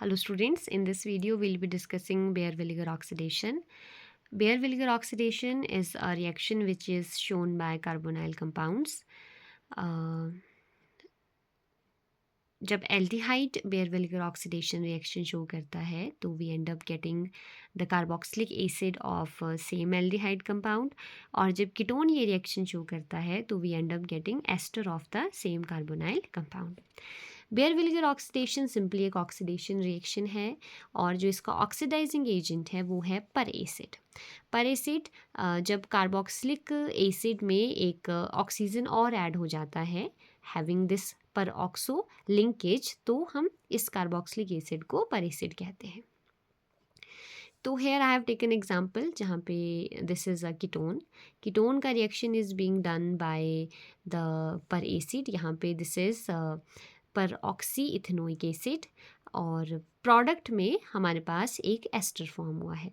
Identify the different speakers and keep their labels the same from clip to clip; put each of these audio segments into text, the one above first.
Speaker 1: Hello students, in this video we'll be discussing Baeyer-Villiger oxidation. Baeyer-Villiger oxidation is a reaction which is shown by carbonyl compounds. जब aldehyde Baeyer Villiger oxidation reaction show करता है तो we end up getting the carboxylic acid of same aldehyde compound, और जब ketone ये reaction show करता है तो we end up getting ester of the same carbonyl compound. Baeyer Villiger oxidation simply एक ऑक्सीडेशन रिएक्शन है, और जो इसका ऑक्सीडाइजिंग एजेंट है वो है पर एसिड. पर एसिड जब कार्बोक्सिलिक एसिड में एक ऑक्सीजन और ऐड हो जाता है हैविंग दिस पर ऑक्सो लिंकेज, तो हम इस कार्बोक्सिलिक एसिड को पर एसिड कहते हैं. तो here I have taken example जहाँ पे दिस इज़ अ कीटोन का reaction is being done by the पर एसिड. यहाँ पे दिस इज़ पर ऑक्सी इथेनोइक एसिड, और प्रोडक्ट में हमारे पास एक एस्टर फॉर्म हुआ है.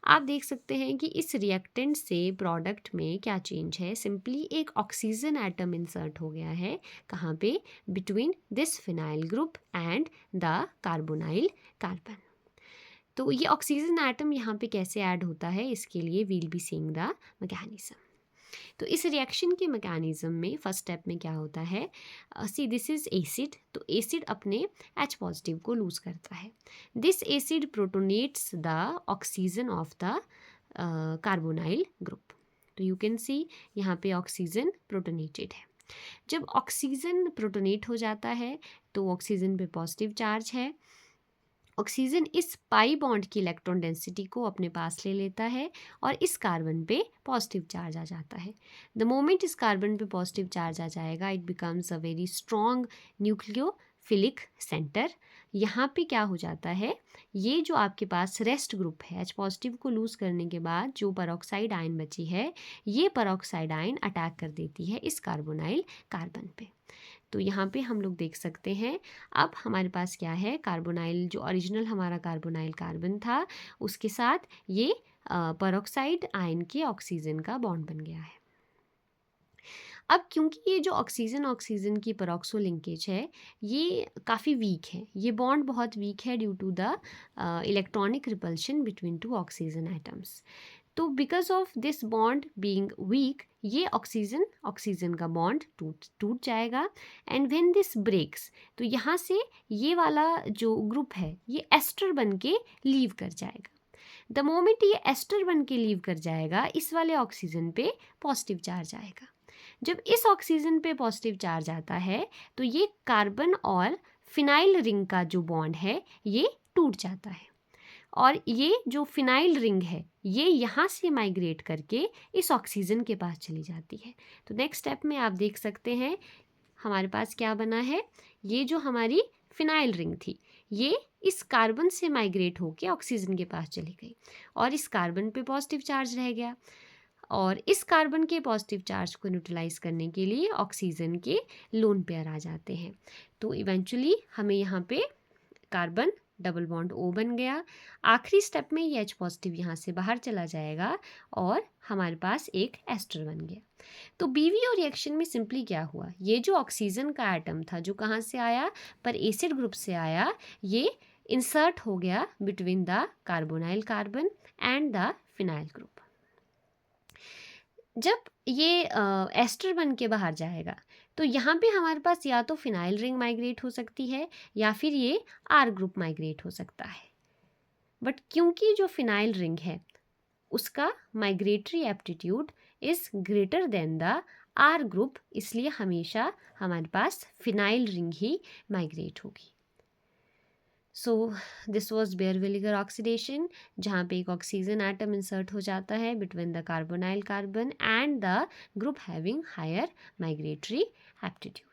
Speaker 1: आप देख सकते हैं कि इस रिएक्टेंट से प्रोडक्ट में क्या चेंज है. सिंपली एक ऑक्सीजन एटम इंसर्ट हो गया है. कहाँ पे? Between this phenyl group and the carbonyl carbon. तो ये ऑक्सीजन एटम यहाँ पे कैसे ऐड होता है, इसके लिए will be seeing the mechanism. तो इस रिएक्शन के मैकेनिज्म में फर्स्ट स्टेप में क्या होता है, सी दिस इज एसिड. तो एसिड अपने H पॉजिटिव को लूज करता है. This acid protonates the oxygen of the carbonyl group. तो यू कैन सी यहाँ पे ऑक्सीजन प्रोटोनेटेड है. जब ऑक्सीजन प्रोटोनेट हो जाता है तो ऑक्सीजन पे पॉजिटिव चार्ज है. ऑक्सीजन इस पाई बॉन्ड की इलेक्ट्रॉन डेंसिटी को अपने पास ले लेता है और इस कार्बन पे पॉजिटिव चार्ज आ जाता है. द मोमेंट इस कार्बन पे पॉजिटिव चार्ज आ जाएगा it becomes a very strong nucleophilic centre. यहाँ पे क्या हो जाता है, ये जो आपके पास रेस्ट ग्रुप है H पॉजिटिव को लूज करने के बाद जो परऑक्साइड आयन बची है, ये परऑक्साइड आयन अटैक कर देती है इस कार्बोनाइल कार्बन पे. तो यहाँ पे हम लोग देख सकते हैं अब हमारे पास क्या है, कार्बोनाइल जो ओरिजिनल हमारा कार्बोनाइल कार्बन था उसके साथ ये परऑक्साइड आयन के ऑक्सीजन का बॉन्ड बन गया है. अब क्योंकि ये जो ऑक्सीजन ऑक्सीजन की परऑक्सो लिंकेज है ये काफ़ी वीक है, ये बॉन्ड बहुत वीक है due to the electronic repulsion between two oxygen atoms. तो because of this bond being weak ये ऑक्सीजन ऑक्सीजन का बॉन्ड टूट जाएगा. एंड व्हेन दिस ब्रेक्स, तो यहाँ से ये वाला जो ग्रुप है ये एस्टर बन के लीव कर जाएगा. द मोमेंट ये एस्टर बन के लीव कर जाएगा इस वाले ऑक्सीजन पे पॉजिटिव चार्ज आएगा. जब इस ऑक्सीजन पे पॉजिटिव चार्ज आता है तो ये कार्बन और फिनाइल रिंग का जो बॉन्ड है ये टूट जाता है, और ये जो फिनाइल रिंग है ये यहाँ से माइग्रेट करके इस ऑक्सीजन के पास चली जाती है. तो नेक्स्ट स्टेप में आप देख सकते हैं हमारे पास क्या बना है, ये जो हमारी फिनाइल रिंग थी ये इस कार्बन से माइग्रेट होके ऑक्सीजन के पास चली गई, और इस कार्बन पे पॉजिटिव चार्ज रह गया, और इस कार्बन के पॉजिटिव चार्ज को न्यूट्रलाइज करने के लिए ऑक्सीजन के लोन पेयर आ जाते हैं. तो इवेंचुअली हमें यहाँ पे कार्बन डबल बॉन्ड O बन गया. आखिरी स्टेप में ये H पॉजिटिव यहाँ से बाहर चला जाएगा और हमारे पास एक एस्टर बन गया. तो BVO रिएक्शन में सिंपली क्या हुआ, ये जो ऑक्सीजन का एटम था जो कहाँ से आया, पर एसिड ग्रुप से आया, ये इंसर्ट हो गया between the carbonyl carbon and the phenyl group. जब ये एस्टर बन के बाहर जाएगा तो यहाँ पे हमारे पास या तो फिनाइल रिंग माइग्रेट हो सकती है या फिर ये R ग्रुप माइग्रेट हो सकता है. बट क्योंकि जो फिनाइल रिंग है उसका migratory aptitude is greater than the R group, इसलिए हमेशा हमारे पास फिनाइल रिंग ही माइग्रेट होगी. So this was Baeyer Villiger oxidation, जहाँ पे एक ऑक्सीजन एटम इंसर्ट हो जाता है between the carbonyl carbon and the group having higher migratory aptitude.